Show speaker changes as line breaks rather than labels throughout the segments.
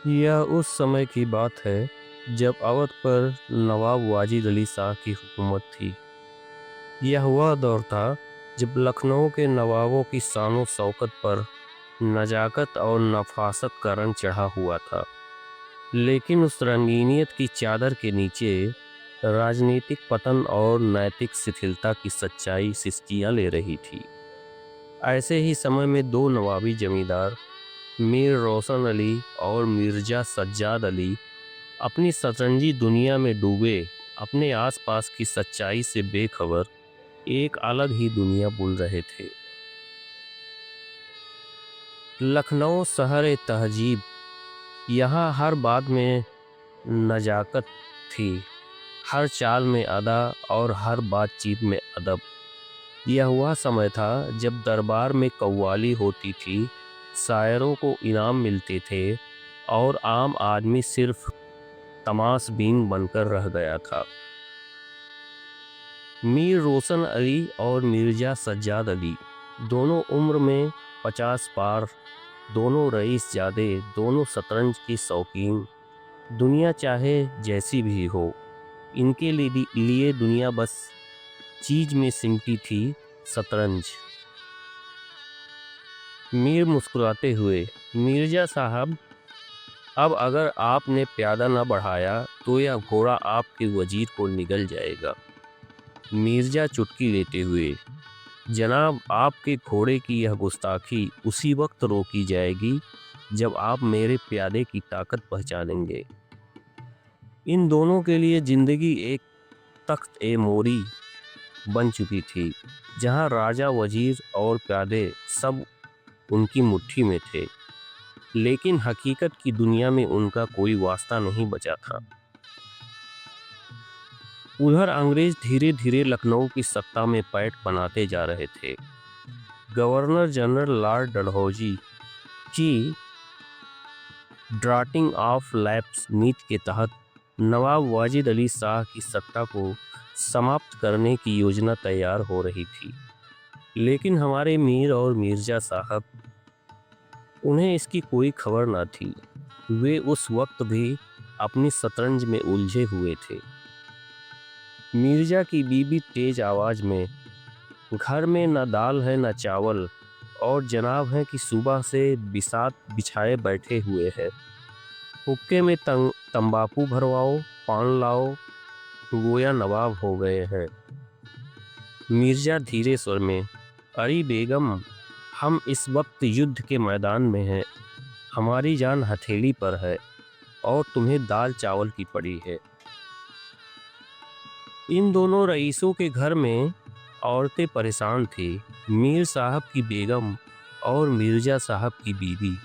यह उस समय की बात है जब अवध पर नवाब वाजिद अली शाह की हुकूमत थी। यह वह दौर था जब लखनऊ के नवाबों की शान शौकत पर नजाकत और नफासत का रंग चढ़ा हुआ था। लेकिन उस रंगीनियत की चादर के नीचे राजनीतिक पतन और नैतिक शिथिलता की सच्चाई सिसकियां ले रही थी। ऐसे ही समय में दो नवाबी जमींदार मीर रोशन अली और मिर्जा सज्जाद अली अपनी शतरंजी दुनिया में डूबे, अपने आसपास की सच्चाई से बेखबर एक अलग ही दुनिया बुल रहे थे। लखनऊ शहर ए तहजीब, यहाँ हर बात में नजाकत थी, हर चाल में अदा और हर बातचीत में अदब। यह वह समय था जब दरबार में कव्वाली होती थी, शायरों को इनाम मिलते थे और आम आदमी सिर्फ तमाशबीन बनकर रह गया था। मीर रोशन अली और मिर्जा सज्जाद अली दोनों उम्र में 50 पार, दोनों रईस जादे, दोनों शतरंज की शौकीन। दुनिया चाहे जैसी भी हो, इनके लिए दुनिया बस चीज में सिमटी थी, शतरंज। मीर मुस्कुराते हुए, मिर्जा साहब, अब अगर आपने प्यादा न बढ़ाया तो यह घोड़ा आपके वजीर को निगल जाएगा। मिर्जा चुटकी लेते हुए, जनाब, आपके घोड़े की यह गुस्ताखी उसी वक्त रोकी जाएगी जब आप मेरे प्यादे की ताकत पहचानेंगे। इन दोनों के लिए जिंदगी एक तख्त ए मोरी बन चुकी थी, जहां राजा, वजीर और प्यादे सब उनकी मुट्ठी में थे, लेकिन हकीकत की दुनिया में उनका कोई वास्ता नहीं बचा था। उधर अंग्रेज धीरे धीरे लखनऊ की सत्ता में पैठ बनाते जा रहे थे। गवर्नर जनरल लॉर्ड डलहौजी की ड्राफ्टिंग ऑफ लैप्स नीति के तहत नवाब वाजिद अली शाह की सत्ता को समाप्त करने की योजना तैयार हो रही थी, लेकिन हमारे मीर और मिर्जा साहब, उन्हें इसकी कोई खबर न थी। वे उस वक्त भी अपनी शतरंज में उलझे हुए थे। मिर्जा की बीबी तेज आवाज में, घर में न दाल है न चावल, और जनाब है कि सुबह से बिसात बिछाए बैठे हुए हैं। हुक्के में तंबाकू भरवाओ, पान लाओ, गोया नवाब हो गए हैं। मिर्जा धीरे स्वर में, अरे बेगम, हम इस वक्त युद्ध के मैदान में हैं, हमारी जान हथेली पर है और तुम्हें दाल चावल की पड़ी है। इन दोनों रईसों के घर में औरतें परेशान थी, मीर साहब की बेगम और मिर्जा साहब की बीवी,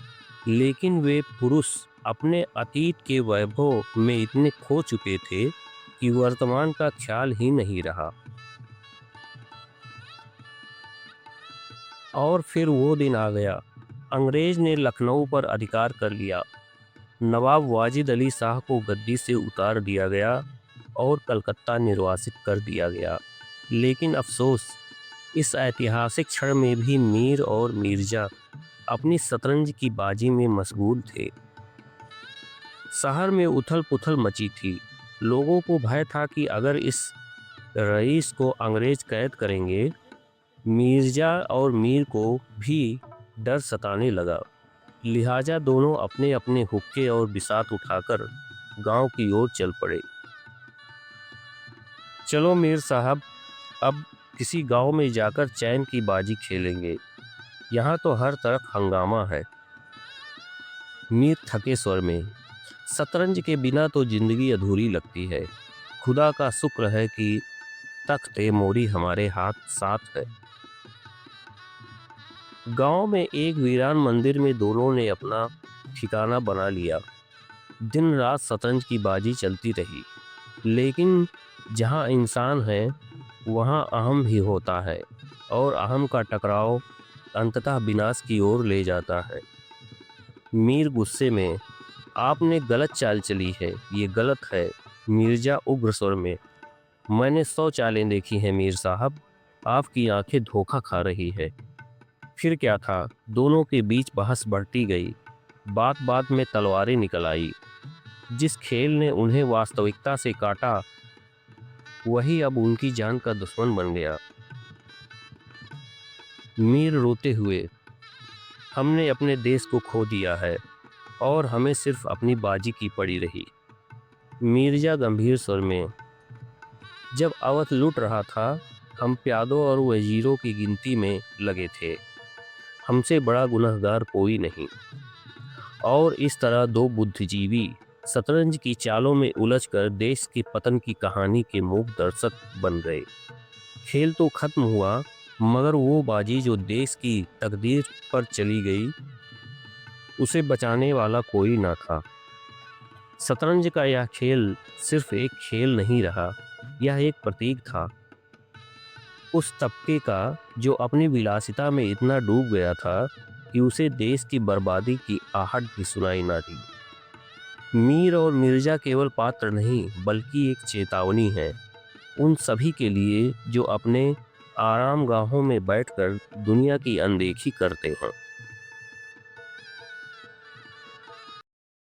लेकिन वे पुरुष अपने अतीत के वैभव में इतने खो चुके थे कि वर्तमान का ख्याल ही नहीं रहा। और फिर वो दिन आ गया, अंग्रेज ने लखनऊ पर अधिकार कर लिया। नवाब वाजिद अली शाह को गद्दी से उतार दिया गया और कलकत्ता निर्वासित कर दिया गया। लेकिन अफसोस, इस ऐतिहासिक क्षण में भी मीर और मिर्जा अपनी शतरंज की बाजी में मशगूल थे। शहर में उथल पुथल मची थी। लोगों को भय था कि अगर इस रईस को अंग्रेज कैद करेंगे, मिर्जा और मीर को भी डर सताने लगा। लिहाजा दोनों अपने अपने हुक्के और बिसात उठाकर गांव की ओर चल पड़े। चलो मीर साहब, अब किसी गांव में जाकर चैन की बाजी खेलेंगे, यहाँ तो हर तरफ हंगामा है। मीर थके स्वर में, शतरंज के बिना तो जिंदगी अधूरी लगती है। खुदा का शुक्र है कि तख्त ए मोरी हमारे हाथ साथ है। गांव में एक वीरान मंदिर में दोनों ने अपना ठिकाना बना लिया। दिन रात शतरंज की बाजी चलती रही, लेकिन जहां इंसान है वहां अहम ही होता है, और अहम का टकराव अंततः विनाश की ओर ले जाता है। मीर गुस्से में, आपने गलत चाल चली है, ये गलत है। मिर्जा उग्र स्वर में, मैंने 100 चालें देखी हैं मीर साहब, आपकी आंखें धोखा खा रही है। फिर क्या था, दोनों के बीच बहस बढ़ती गई। बात बात में तलवारें निकल आई। जिस खेल ने उन्हें वास्तविकता से काटा, वही अब उनकी जान का दुश्मन बन गया। मीर रोते हुए, हमने अपने देश को खो दिया है और हमें सिर्फ अपनी बाजी की पड़ी रही। मिर्जा गंभीर स्वर में, जब अवध लूट रहा था, हम प्यादों और वजीरों की गिनती में लगे थे। हमसे बड़ा गुनहगार कोई नहीं। और इस तरह दो बुद्धिजीवी शतरंज की चालों में उलझकर देश के पतन की कहानी के मूक दर्शक बन गए। खेल तो खत्म हुआ, मगर वो बाजी जो देश की तकदीर पर चली गई, उसे बचाने वाला कोई ना था। शतरंज का यह खेल सिर्फ एक खेल नहीं रहा, यह एक प्रतीक था उस तबके का जो अपनी विलासिता में इतना डूब गया था कि उसे देश की बर्बादी की आहट भी सुनाई ना दी। मीर और मिर्जा केवल पात्र नहीं, बल्कि एक चेतावनी है उन सभी के लिए जो अपने आरामगाहों में बैठकर दुनिया की अनदेखी करते हैं।